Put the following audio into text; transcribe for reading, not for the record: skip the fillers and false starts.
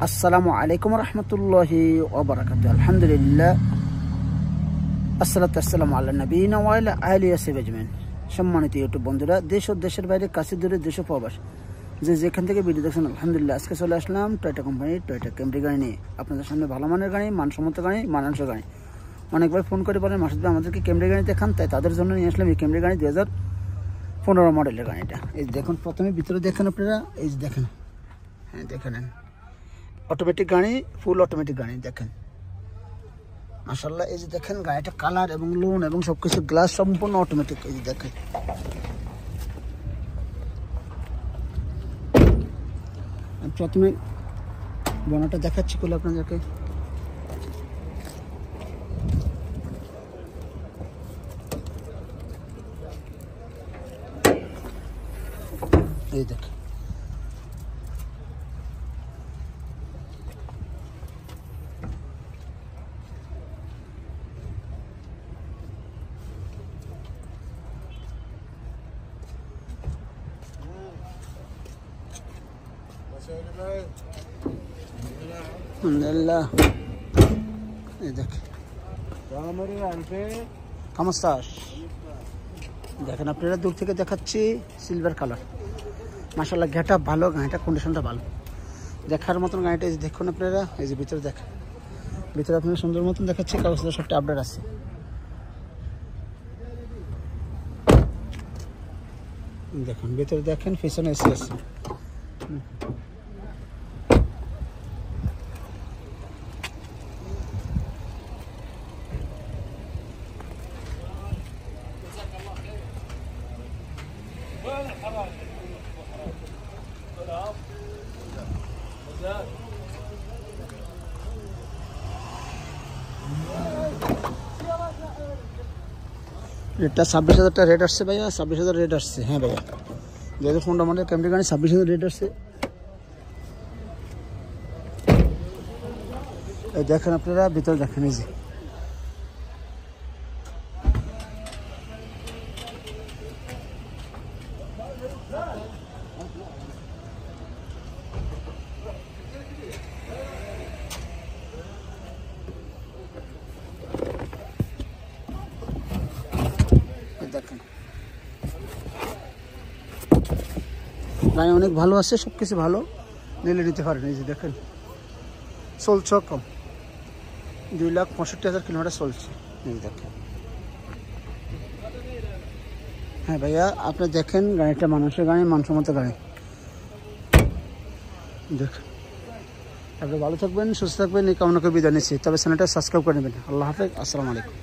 আসসালামু আলাইকুম রহমতুল্লাহি ওয়া বারাকাতুহু। আলহামদুলিল্লাহ, আসসালাতু ওয়াসসালামু আলা নবিয়িনা ওয়া আলা আলিহি ওয়া সাহবিহি আজমাইন। সম্মানিত ইউটিউব বন্ধুরা, দেশ ও দেশের বাইরে, কাছে দূরে, দেশ ও প্রবাস, যেখান থেকে ভিডিও দেখছেন, আলহামদুলিল্লাহ আজকে চলে আসলাম টয়োটা কোম্পানির টয়োটা ক্যামরি গাড়ি নিয়ে। আপনাদের সামনে ভালো মানের গাড়ি, মানসম্মত গাড়ি, মানানসই গাড়ি। অনেকবার ফোন করে বলেন মাসুদ ভাই আমাদেরকে ক্যামরি গাড়ি দেখান, তাই তাদের জন্য নিয়ে আসলাম এই ক্যামরি গাড়ি 2015 মডেলের গাড়িটা। এই দেখুন, প্রথমে ভিতরে দেখেন আপনারা, এই যে দেখেন, হ্যাঁ দেখে নেন, অটোমেটিক গাড়ি, ফুল অটোমেটিক গাড়ি দেখেন মাশাআল্লাহ। এই যে দেখেন গাড়িটা কালার এবং লোন এবং সবকিছু গ্লাস সম্পূর্ণ অটোমেটিক। এই যে দেখেন, প্রথমে বনাটা দেখাচ্ছি খুলে আপনাদেরকে। এই দেখেন, আলহামদুলিল্লাহ। এই দেখেন, দেখেন আপনারা দূর থেকে দেখাচ্ছি, সিলভার কালার মাশাআল্লাহ। ঘেটা ভালো, গাড়িটা কন্ডিশনটা ভালো, দেখার মতন গাড়িটা। এই যে দেখুন আপনারা, এই যে ভিতরে দেখেন, ভিতরে আপনারা সুন্দর মতন দেখাচ্ছি, কাগজটা সবটা আপডেট আছে। দেখুন ভিতরে দেখেন, পিছনে এসে আছে। রেটটা 26,000 টাকা রেট আসছে ভাইয়া, 26,000 রেট আসছে। হ্যাঁ ভাইয়া, 2015 মডেল ক্যামরি গাড়ি 26,000 রেট আসছে। এই দেখেন আপনারা ভিতরে দেখেন, এই যে দেখেন গাড়ি অনেক ভালো আছে, সব কিছু ভালো, নিলে নিতে পারেন। এই যে দেখেন, চলছে কম, 2,65,000 কিলোমিটার চলছে। এই দেখেন, হ্যাঁ ভাইয়া আপনি দেখেন গাড়িটা মানুষের গাড়ি, মানসম্মত গাড়ি দেখেন। আপনি ভালো থাকবেন, সুস্থ থাকবেন, এই কামনা করে বিদায় নিচ্ছি। তবে চ্যানেলটা সাবস্ক্রাইব করে নেবেন। আল্লাহ হাফেজ, আসসালামু আলাইকুম।